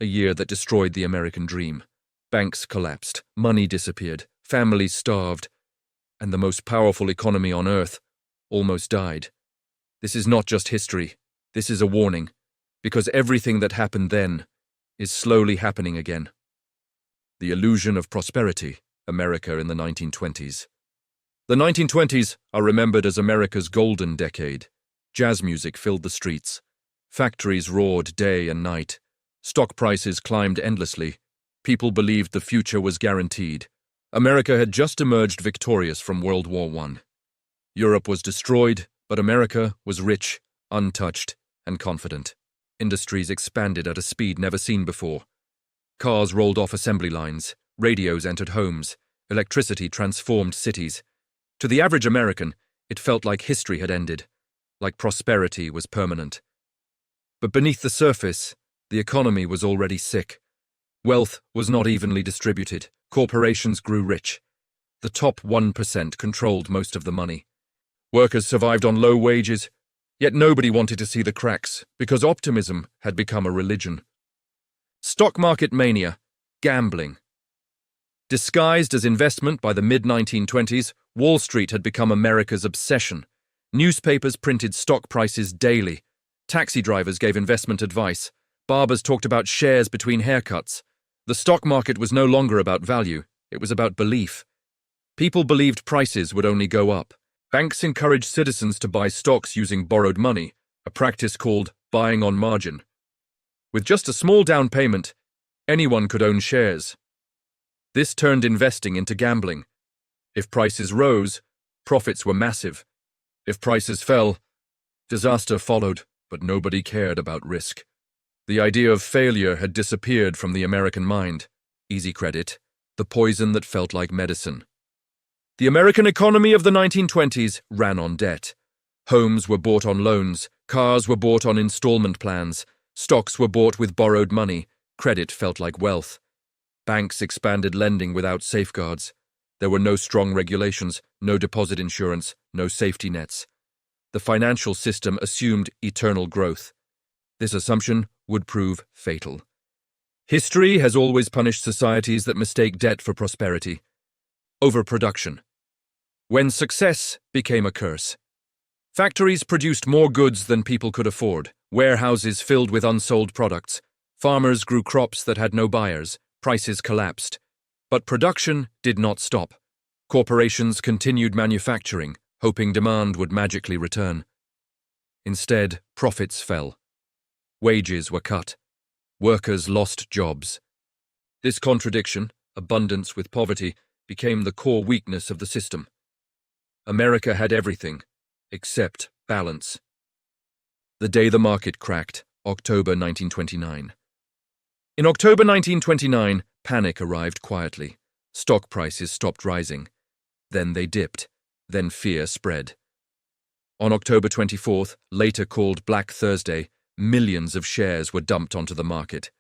a year that destroyed the American dream. Banks collapsed, money disappeared, families starved, and the most powerful economy on earth almost died. This is not just history, this is a warning, because everything that happened then is slowly happening again. The illusion of prosperity, America in the 1920s. The 1920s are remembered as America's golden decade. Jazz music filled the streets. Factories roared day and night. Stock prices climbed endlessly. People believed the future was guaranteed. America had just emerged victorious from World War I. Europe was destroyed, but America was rich, untouched, and confident. Industries expanded at a speed never seen before. Cars rolled off assembly lines. Radios entered homes. Electricity transformed cities. To the average American, it felt like history had ended, like prosperity was permanent. But beneath the surface, the economy was already sick. Wealth was not evenly distributed. Corporations grew rich. The top 1% controlled most of the money. Workers survived on low wages, yet nobody wanted to see the cracks because optimism had become a religion. Stock market mania, gambling. Disguised as investment by the mid-1920s, Wall Street had become America's obsession. Newspapers printed stock prices daily. Taxi drivers gave investment advice. Barbers talked about shares between haircuts. The stock market was no longer about value, it was about belief. People believed prices would only go up. Banks encouraged citizens to buy stocks using borrowed money, a practice called buying on margin. With just a small down payment, anyone could own shares. This turned investing into gambling. If prices rose, profits were massive. If prices fell, disaster followed, but nobody cared about risk. The idea of failure had disappeared from the American mind. Easy credit, the poison that felt like medicine. The American economy of the 1920s ran on debt. Homes were bought on loans, cars were bought on installment plans, stocks were bought with borrowed money, credit felt like wealth. Banks expanded lending without safeguards. There were no strong regulations, no deposit insurance, no safety nets. The financial system assumed eternal growth. This assumption would prove fatal. History has always punished societies that mistake debt for prosperity. Overproduction. When success became a curse. Factories produced more goods than people could afford, warehouses filled with unsold products, farmers grew crops that had no buyers, prices collapsed. But production did not stop. Corporations continued manufacturing, hoping demand would magically return. Instead, profits fell. Wages were cut. Workers lost jobs. This contradiction, abundance with poverty, became the core weakness of the system. America had everything, except balance. The day the market cracked, October 1929. In October 1929, panic arrived quietly. Stock prices stopped rising. Then they dipped. Then fear spread. On October 24th, later called Black Thursday, millions of shares were dumped onto the market.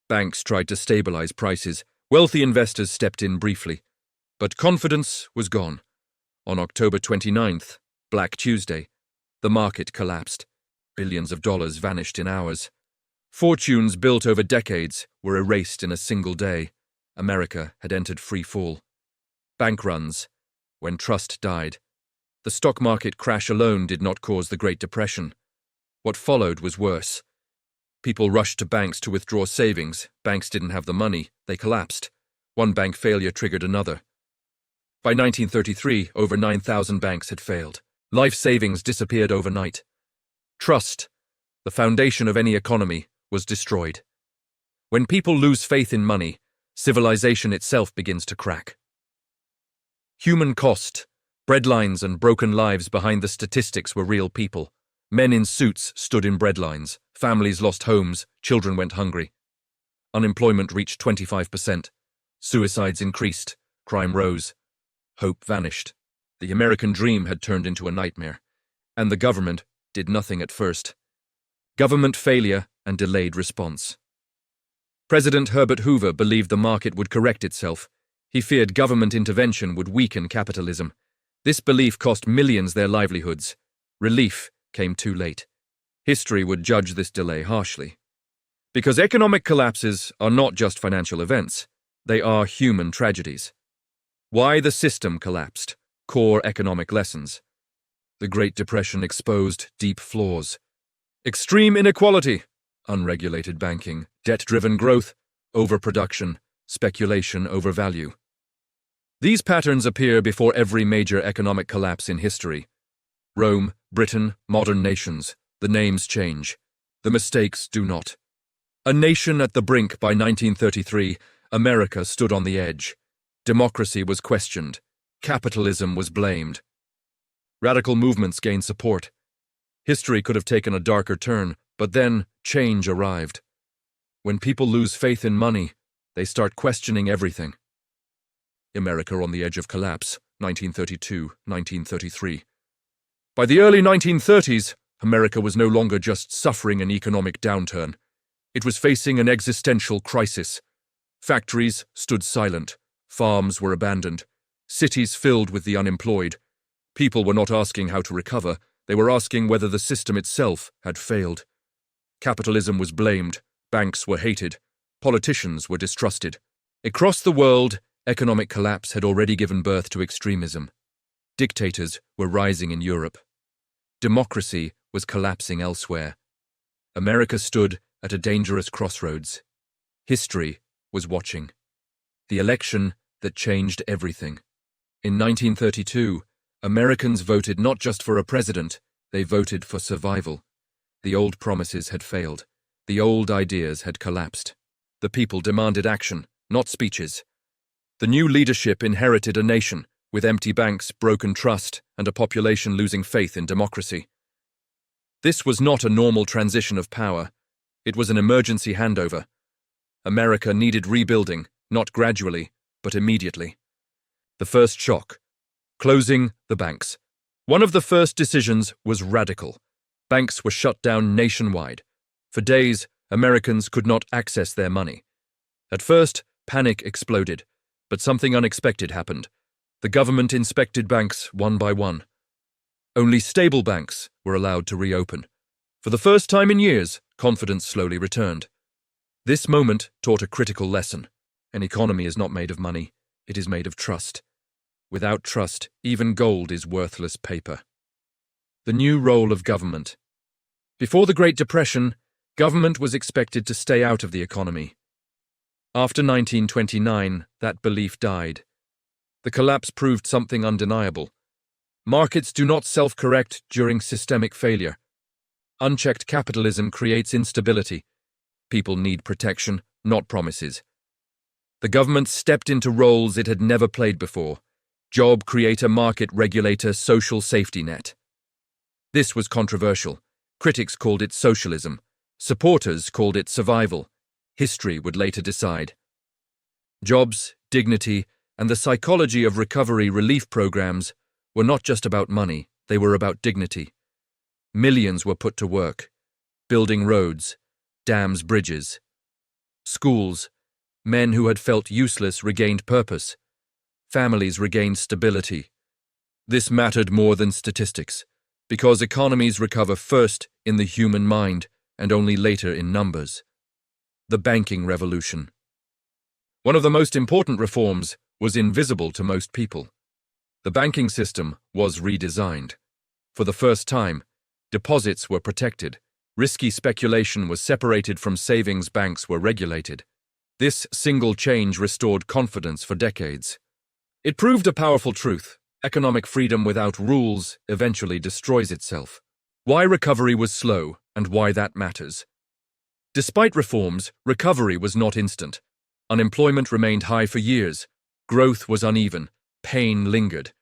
Banks tried to stabilize prices. Wealthy investors stepped in briefly. But confidence was gone. On October 29th, Black Tuesday, the market collapsed. Billions of dollars vanished in hours. Fortunes built over decades were erased in a single day. America had entered free fall. Bank runs, when trust died. The stock market crash alone did not cause the Great Depression. What followed was worse. People rushed to banks to withdraw savings. Banks didn't have the money. They collapsed. One bank failure triggered another. By 1933, over 9,000 banks had failed. Life savings disappeared overnight. Trust, the foundation of any economy, was destroyed. When people lose faith in money, civilization itself begins to crack. Human cost, breadlines and broken lives behind the statistics were real people. Men in suits stood in breadlines. Families lost homes. Children went hungry. Unemployment reached 25%. Suicides increased. Crime rose. Hope vanished. The American dream had turned into a nightmare. And the government did nothing at first. Government failure and delayed response. President Herbert Hoover believed the market would correct itself. He feared government intervention would weaken capitalism. This belief cost millions their livelihoods. Relief came too late. History would judge this delay harshly. Because economic collapses are not just financial events, they are human tragedies. Why the system collapsed. Core economic lessons. The Great Depression exposed deep flaws. Extreme inequality, unregulated banking, debt-driven growth, overproduction, speculation over value. These patterns appear before every major economic collapse in history. Rome, Britain, modern nations. The names change. The mistakes do not. A nation at the brink by 1933, America stood on the edge. Democracy was questioned. Capitalism was blamed. Radical movements gained support. History could have taken a darker turn, but then change arrived. When people lose faith in money, they start questioning everything. America on the edge of collapse, 1932, 1933. By the early 1930s, America was no longer just suffering an economic downturn. It was facing an existential crisis. Factories stood silent. Farms were abandoned. Cities filled with the unemployed. People were not asking how to recover. They were asking whether the system itself had failed. Capitalism was blamed. Banks were hated. Politicians were distrusted. Across the world, economic collapse had already given birth to extremism. Dictators were rising in Europe. Democracy was collapsing elsewhere. America stood at a dangerous crossroads. History was watching. The election that changed everything. In 1932, Americans voted not just for a president, they voted for survival. The old promises had failed. The old ideas had collapsed. The people demanded action, not speeches. The new leadership inherited a nation with empty banks, broken trust, and a population losing faith in democracy. This was not a normal transition of power. It was an emergency handover. America needed rebuilding, not gradually, but immediately. The first shock. Closing the banks. One of the first decisions was radical. Banks were shut down nationwide. For days, Americans could not access their money. At first, panic exploded, but something unexpected happened. The government inspected banks one by one. Only stable banks were allowed to reopen. For the first time in years, confidence slowly returned. This moment taught a critical lesson. An economy is not made of money, it is made of trust. Without trust, even gold is worthless paper. The new role of government. Before the Great Depression, government was expected to stay out of the economy. After 1929, that belief died. The collapse proved something undeniable. Markets do not self-correct during systemic failure. Unchecked capitalism creates instability. People need protection, not promises. The government stepped into roles it had never played before. Job creator, market regulator, social safety net. This was controversial. Critics called it socialism. Supporters called it survival. History would later decide. Jobs, dignity, and the psychology of recovery relief programs were not just about money, they were about dignity. Millions were put to work, building roads, dams, bridges. Schools, men who had felt useless regained purpose. Families regained stability. This mattered more than statistics, because economies recover first in the human mind and only later in numbers. The banking revolution. One of the most important reforms was invisible to most people. The banking system was redesigned. For the first time, deposits were protected. Risky speculation was separated from savings. Banks were regulated. This single change restored confidence for decades. It proved a powerful truth. Economic freedom without rules eventually destroys itself. Why recovery was slow and why that matters. Despite reforms, recovery was not instant. Unemployment remained high for years. Growth was uneven. Pain lingered.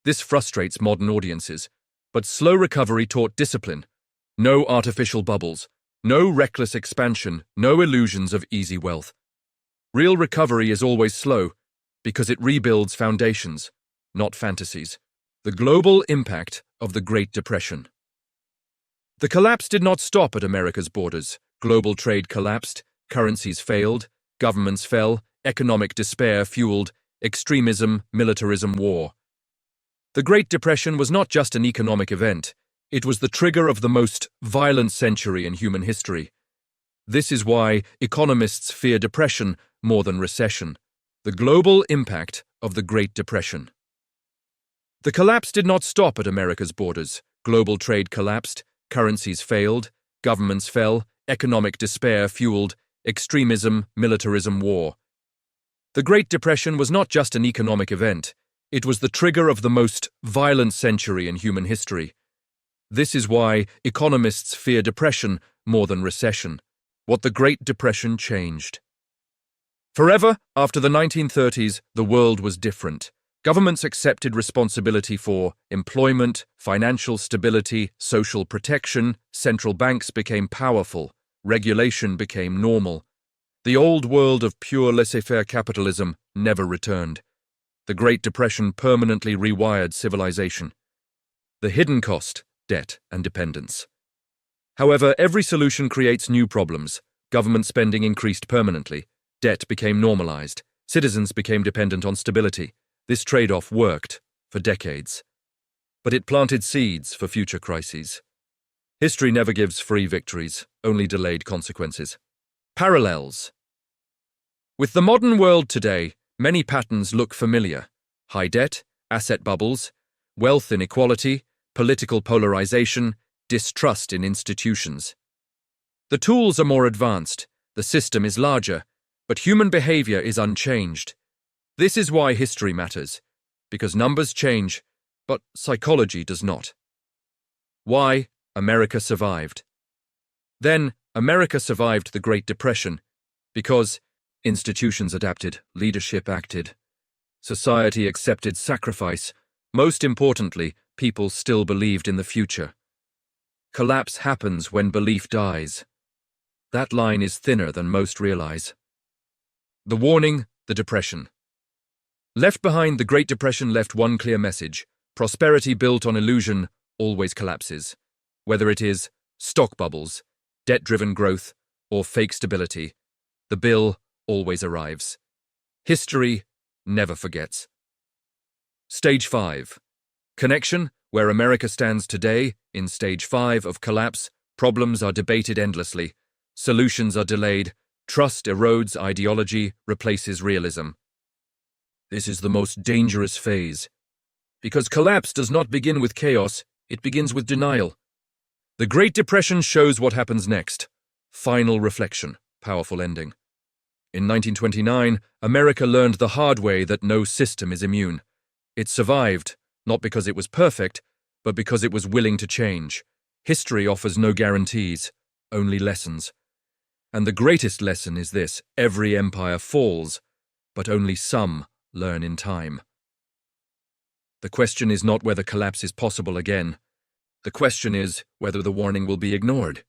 This frustrates modern audiences. But slow recovery taught discipline. No artificial bubbles. No reckless expansion. No illusions of easy wealth. Real recovery is always slow because it rebuilds foundations, not fantasies. The global impact of the Great Depression. The collapse did not stop at America's borders. Global trade collapsed, currencies failed, governments fell, economic despair fueled extremism, militarism, war. The Great Depression was not just an economic event, it was the trigger of the most violent century in human history. This is why economists fear depression more than recession. The global impact of the Great Depression. The collapse did not stop at America's borders. Global trade collapsed, currencies failed, governments fell, economic despair fueled extremism, militarism, war. The Great Depression was not just an economic event, it was the trigger of the most violent century in human history. This is why economists fear depression more than recession. What the Great Depression changed. Forever, after the 1930s, the world was different. Governments accepted responsibility for employment, financial stability, social protection, central banks became powerful, regulation became normal. The old world of pure laissez-faire capitalism never returned. The Great Depression permanently rewired civilization. The hidden cost, debt and dependence. However, every solution creates new problems. Government spending increased permanently. Debt became normalized. Citizens became dependent on stability. This trade-off worked for decades. But it planted seeds for future crises. History never gives free victories, only delayed consequences. Parallels. With the modern world today, many patterns look familiar. High debt, asset bubbles, wealth inequality, political polarization, distrust in institutions. The tools are more advanced, the system is larger, but human behavior is unchanged. This is why history matters, because numbers change, but psychology does not. Why America survived. Then, America survived the Great Depression because institutions adapted, leadership acted, society accepted sacrifice. Most importantly, people still believed in the future. Collapse happens when belief dies. That line is thinner than most realize. The warning, the depression. Left behind, the Great Depression left one clear message. Prosperity built on illusion always collapses. Whether it is stock bubbles, debt-driven growth, or fake stability, the bill always arrives. History never forgets. Stage 5. Connection, where America stands today, in Stage 5 of collapse, problems are debated endlessly, solutions are delayed, trust erodes, ideology replaces realism. This is the most dangerous phase, because collapse does not begin with chaos, it begins with denial. The Great Depression shows what happens next. Final reflection, powerful ending. In 1929, America learned the hard way that no system is immune. It survived, not because it was perfect, but because it was willing to change. History offers no guarantees, only lessons. And the greatest lesson is this: every empire falls, but only some learn in time. The question is not whether collapse is possible again. The question is whether the warning will be ignored.